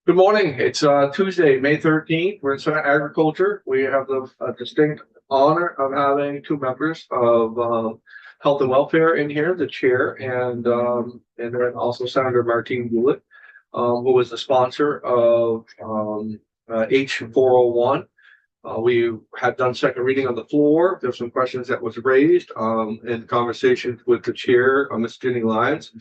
Good morning. It's Tuesday, May 13th. We're in Senate Agriculture. We have the distinct honor of having two members of Health and Welfare in here, the chair and then also Senator Martine Goulet, who is the sponsor of H401. We had done second reading on the floor. There's some questions that was raised in conversations with the chair, Ms. Ginny Lyons.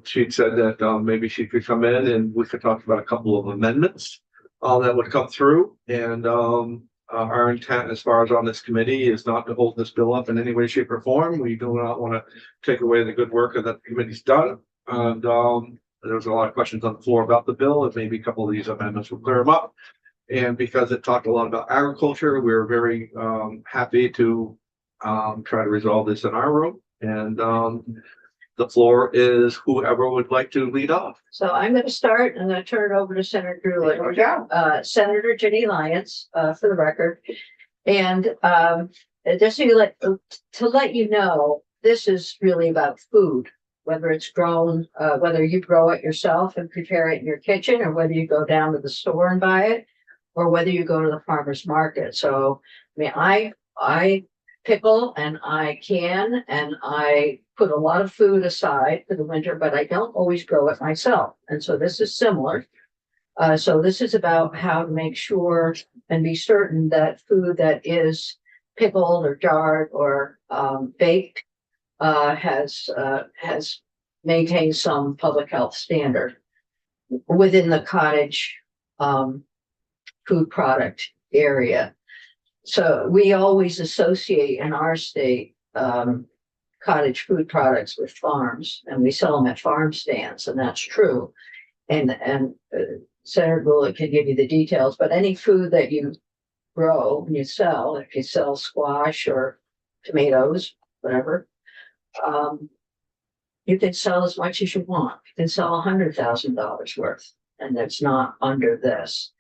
She'd said that maybe she could come in and we could talk about a couple of amendments that would come through. And our intent as far as on this committee is not to hold this bill up in any way, shape, or form. We do not want to take away the good work that the committee's done. And there was a lot of questions on the floor about the bill, and maybe a couple of these amendments will clear them up. And because it talked a lot about agriculture, we're very happy to try to resolve this in our room. And the floor is whoever would like to lead off. So I'm going to start and then turn it over to Senator Goulet. Senator Ginny Lyons, for the record. And just to let you know, this is really about food, whether it's grown, whether you grow it yourself and prepare it in your kitchen, or whether you go down to the store and buy it, or whether you go to the farmer's market. So, I mean, I pickle and I can, and I put a lot of food aside for the winter, but I don't always grow it myself. And so this is similar. So this is about how to make sure and be certain that food that is pickled or jarred or baked has maintained some public health standard within the cottage food product area. So we always associate in our state cottage food products with farms, and we sell them at farm stands, and that's true. And Senator Goulet can give you the details, but any food that you grow and you sell, if you sell squash or tomatoes, whatever, you can sell as much as you want. You can sell $100,000 worth, and it's not under this.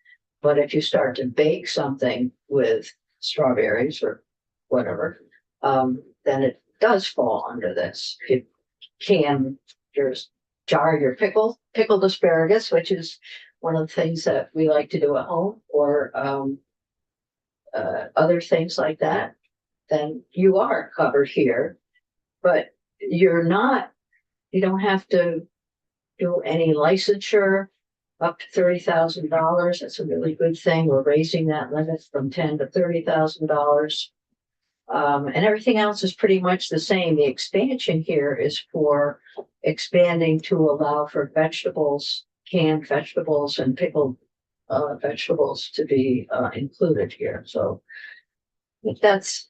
But if you start to bake something with strawberries or whatever, then it does fall under this. You can just jar your pickled asparagus, which is one of the things that we like to do at home, or other things like that, then you are covered here. But you don't have to do any licensure up to $30,000. That's a really good thing. We're raising that limit from $10,000 to $30,000. And everything else is pretty much the same. The expansion here is for expanding to allow for vegetables, canned vegetables and pickled vegetables to be included here. So that's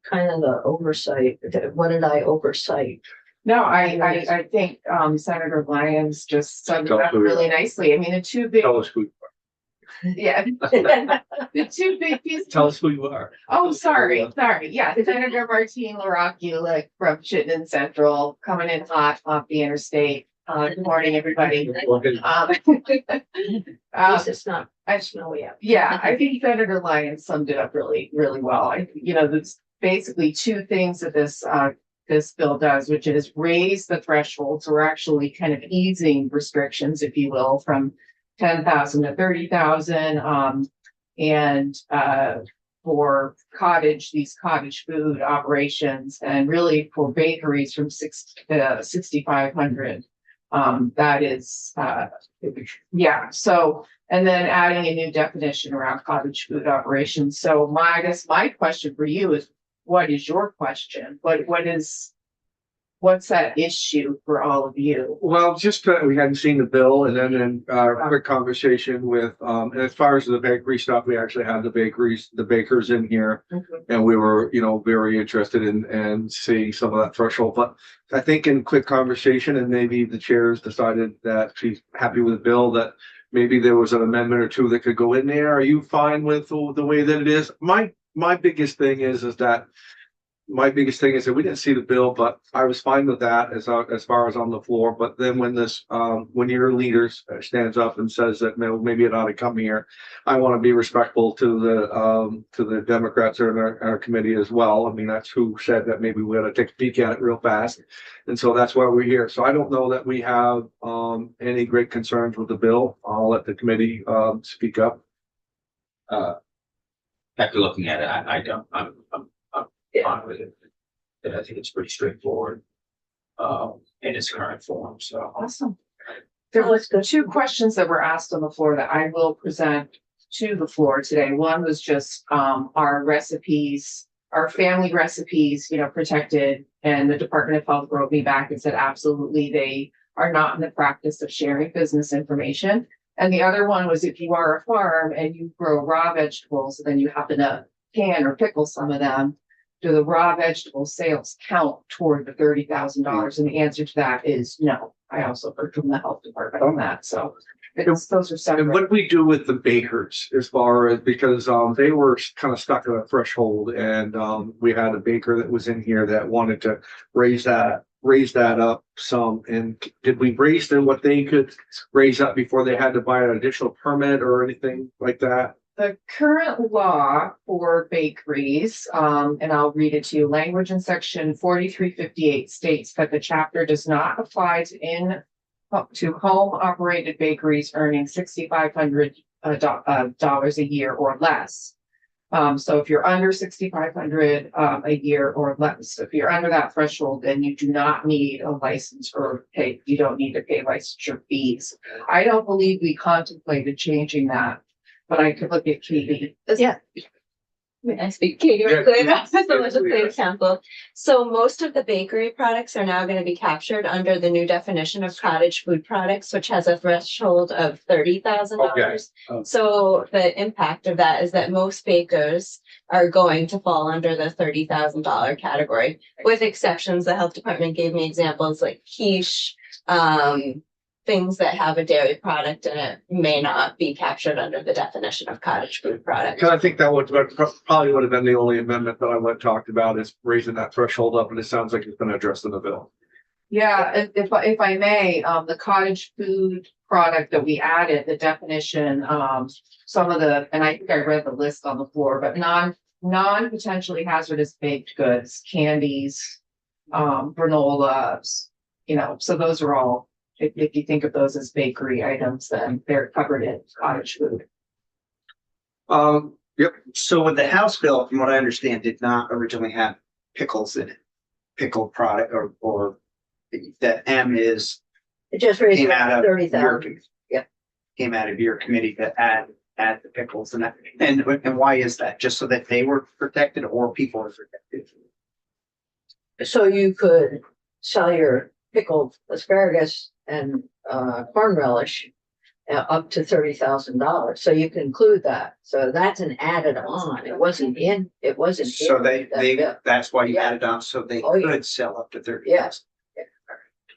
kind of the oversight. What did I oversight? No, I think Senator Lyons just summed it up really nicely. I mean, the two big, Tell us who you yeah, the two big pieces. Tell us who you are. Oh, sorry. Yeah, Senator Martine Goulet from Chittenden Central, coming in hot off the interstate. Good morning, everybody. It's not snowy out. Yeah, I think Senator Lyons summed it up really, really well. There's basically two things that this bill does, which is raise the thresholds. We're actually kind of easing restrictions, if you will, from 10,000 to 30,000, and for these cottage food operations, and really for bakeries from 6,500. That is, yeah. So, and then adding a new definition around cottage food operations. So I guess my question for you is, what is your question? What's that issue for all of you? Well, just we hadn't seen the bill, and then in a quick conversation with, and as far as the bakery stuff, we actually had the bakers in here, and we were, very interested in seeing some of that threshold. But I think in quick conversation, and maybe the chairs decided that she's happy with the bill, that maybe there was an amendment or two that could go in there. Are you fine with the way that it is? My biggest thing is that my biggest thing is that we didn't see the bill, but I was fine with that as far as on the floor. But then when when your leader stands up and says that maybe it ought to come here, I want to be respectful to the Democrats in our committee as well. I mean, that's who said that maybe we ought to take a peek at it real fast. And so that's why we're here. So I don't know that we have any great concerns with the bill. I'll let the committee speak up. After looking at it, I don't, I'm fine with it. And I think it's pretty straightforward. In its current form, so. Awesome. There was two questions that were asked on the floor that I will present to the floor today. One was just our recipes, our family recipes, protected. And the Department of Health wrote me back and said, absolutely, they are not in the practice of sharing business information. And the other one was if you are a farm and you grow raw vegetables, and then you happen to can or pickle some of them, do the raw vegetable sales count toward the $30,000? And the answer to that is no. I also heard from the health department on that. So those are And separate. what do we do with the bakers as far as, because they were kind of stuck at a threshold, and we had a baker that was in here that wanted to raise that up some. And did we raise them what they could raise up before they had to buy an additional permit or anything like that? The current law for bakeries, and I'll read it to you, language in section 4358 states that the chapter does not apply to home operated bakeries earning $6,500 dollars a year or less. So if you're under $6,500 a year or less, if you're under that threshold, then you do not need a license you don't need to pay licensure fees. I don't believe we contemplated changing that. But I could look at Katie. Yeah. May I speak? Katie, Yeah, Reclaim, please. the Yeah, legislative please. council. So most of the bakery products are now going to be captured under the new definition of cottage food products, which has a threshold of $30,000. Okay. So the impact of that is that most bakers are going to fall under the $30,000 category, with exceptions. The health department gave me examples like quiche, things that have a dairy product in it may not be captured under the definition of cottage food product. Because I think that probably would have been the only amendment that I would have talked about, is raising that threshold up, and it sounds like it's been addressed in the bill. Yeah, if I may, the cottage food product that we added, the definition, some of the, and I think I read the list on the floor, but non-potentially hazardous baked goods, candies, granolas, so those are all, if you think of those as bakery items, then they're covered in cottage food. Yep. So with the House bill, from what I understand, did not originally have pickles in it. Pickle product or that M is It just raised came it out to of 30,000. Yeah. Came out of your committee to add the pickles and that. And why is that? Just so that they were protected or people were protected? So you could sell your pickled asparagus and corn relish up to $30,000. So you can include that. So that's an added on. It wasn't in. So that. that's why you Yeah. added on, so they Oh, yeah. could sell up to 30,000. Yes.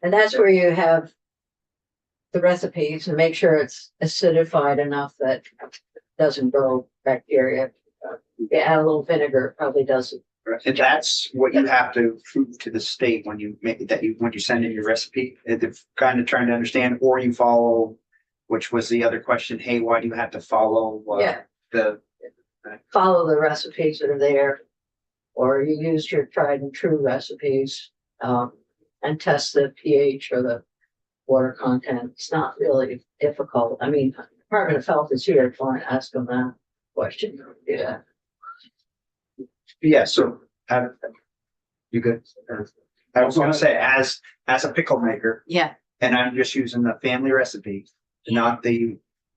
And that's where you have the recipes and make sure it's acidified enough that it doesn't grow bacteria. You add a little vinegar, it probably doesn't. And that's what you have to prove to the state when you when you send in your recipe. They're kind of trying to understand, or you follow, which was the other question. Hey, why do you have to follow Yeah. the Follow the recipes that are there, or you use your tried and true recipes, and test the pH or the water content. It's not really difficult. I mean, Department of Health is here if you want to ask them that question. Yeah. Yeah, so you good? I was gonna say, as a pickle maker, Yeah. and I'm just using the family recipe, not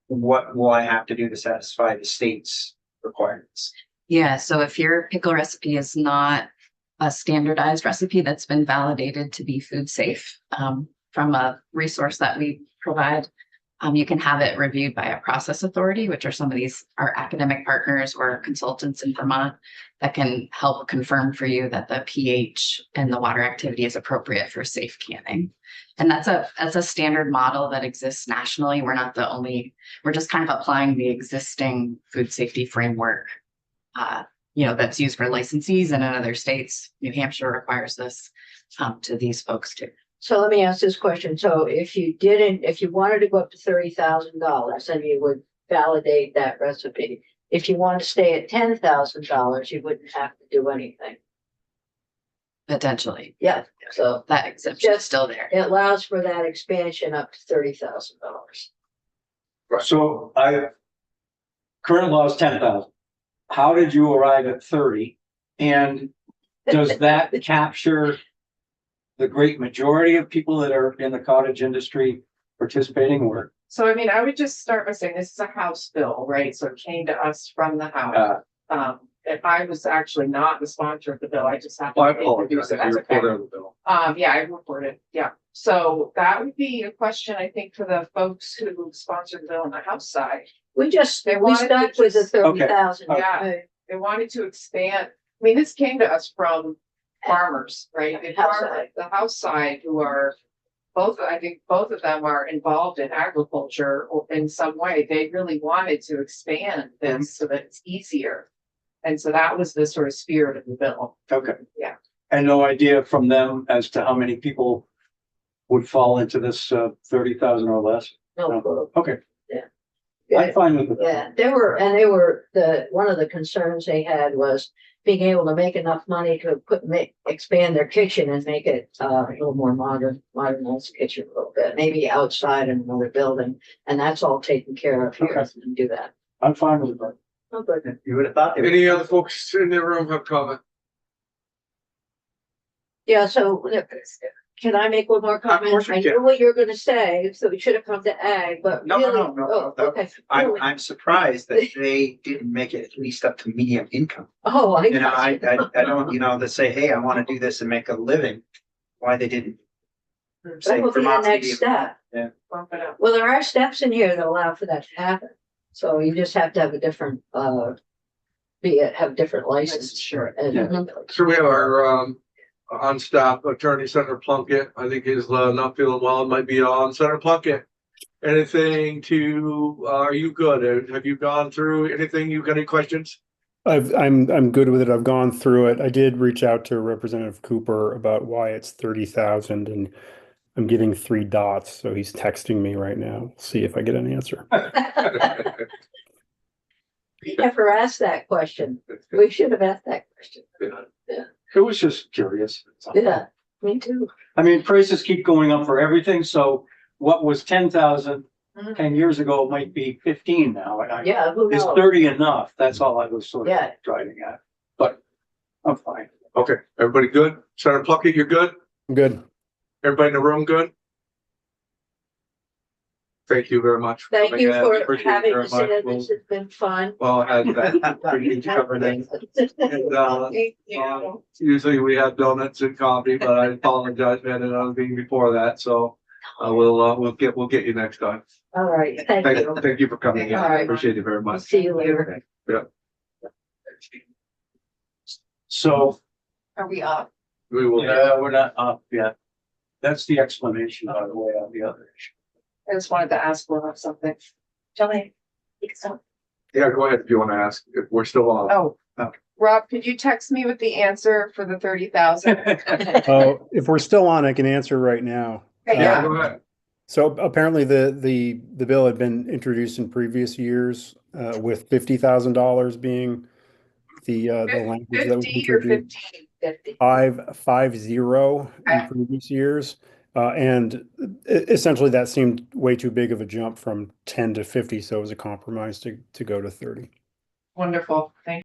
what will I have to do to satisfy the state's requirements? Yeah, so if your pickle recipe is not a standardized recipe that's been validated to be food safe, from a resource that we provide, you can have it reviewed by a process authority, which are some of these our academic partners or consultants in Vermont that can help confirm for you that the pH and the water activity is appropriate for safe canning. And that's a standard model that exists nationally. We're not the only, we're just kind of applying the existing food safety framework that's used for licensees, and in other states, New Hampshire requires this to these folks too. So let me ask this question. So if you wanted to go up to $30,000, then you would validate that recipe. If you want to stay at $10,000, you wouldn't have to do anything. Potentially, Yeah, so that exemption is Just- still there. it allows for that expansion up to $30,000. So current law is 10,000. How did you arrive at 30? And does that capture the great majority of people that are in the cottage industry participating, or? So I mean, I would just start by saying this is a House bill, right? So it came to us from the House. And I was actually not the sponsor of the bill. I just happened Well, I to apologize. introduce it. You That's okay. reported on the bill. Yeah, I reported, yeah. So that would be a question, I think, for the folks who sponsored the bill on the House side. We They wanted to stuck with the just- 30,000. Yeah. They wanted to expand, I mean, this came to us from farmers, right? The House farmer- side. the House side who are I think both of them are involved in agriculture or in some way. They really wanted to expand this so that it's easier. And so that was the sort of spirit of the bill. Okay. Yeah. And no idea from them as to how many people would fall into this 30,000 or less? No clue. Okay. Yeah. I'm fine with it. Yeah, one of the concerns they had was being able to make enough money to expand their kitchen and make it a little more modernize the kitchen a little bit, maybe outside in another building. And that's all taken care of here Okay. and do that. I'm fine with it. Oh, good. You would have thought. they would- Any other folks in the room have comment? Yeah, so can I make one more comment? course you I can. know what you're gonna say, so we should have come to ag, but No, no, really, no, no, oh, no. okay. I'm surprised that they didn't make it at least up to medium income. Oh, I. You know, I don't, that say, hey, I want to do this and make a living. Why they didn't say That will be the Vermont's next medium. step. Bump it up. Well, there are steps in here that allow for that to happen. So you just have to have a different, have different license. Sure. And So we have our on staff attorney, Senator Plunkett. I think is not feeling well. It might be on. Senator Plunkett, anything are you good? Have you gone through anything? You got any questions? I'm good with it. I've gone through it. I did reach out to Representative Cooper about why it's 30,000, and I'm getting 3 dots, so he's texting me right now. We'll see if I get an answer. we never asked that question. We should have asked that question. It was just curious. Yeah, me too. I mean, prices keep going up for everything, so what was 10,000 Mhm. 10 years ago might be 15 now. And Yeah, who Is knows? 30 enough? That's all I was sort of Yeah. driving at, but I'm fine. Okay, everybody good? Senator Plunkett, you're good? I'm good. Everybody in the room good? Thank you very much. for Thank coming you in. for Appreciate it having very us much. in. This has been fun. Well, had that. Appreciate you covering it. And, Thank you. usually we have donuts and coffee, but I apologize, we had another meeting before that, so we'll get you next time. All right, thank you. Thank you for coming in. All right. Appreciate it very We'll much. see you later. So, Are we up? We will. we're not up yet. That's the explanation, by the way, on the other issue. I just wanted to ask Rob something. Johnny, Yeah, go ahead if you want to ask, if we're still on. oh, Rob, could you text me with the answer for the 30,000? Oh, if we're still on, I can answer right now. Yeah, go ahead. So apparently the bill had been introduced in previous years with $50,000 being the language that was 50 or introduced. 15? 550 in previous years. And essentially that seemed way too big of a jump from 10 to 50. So it was a compromise to go to 30. Wonderful, thank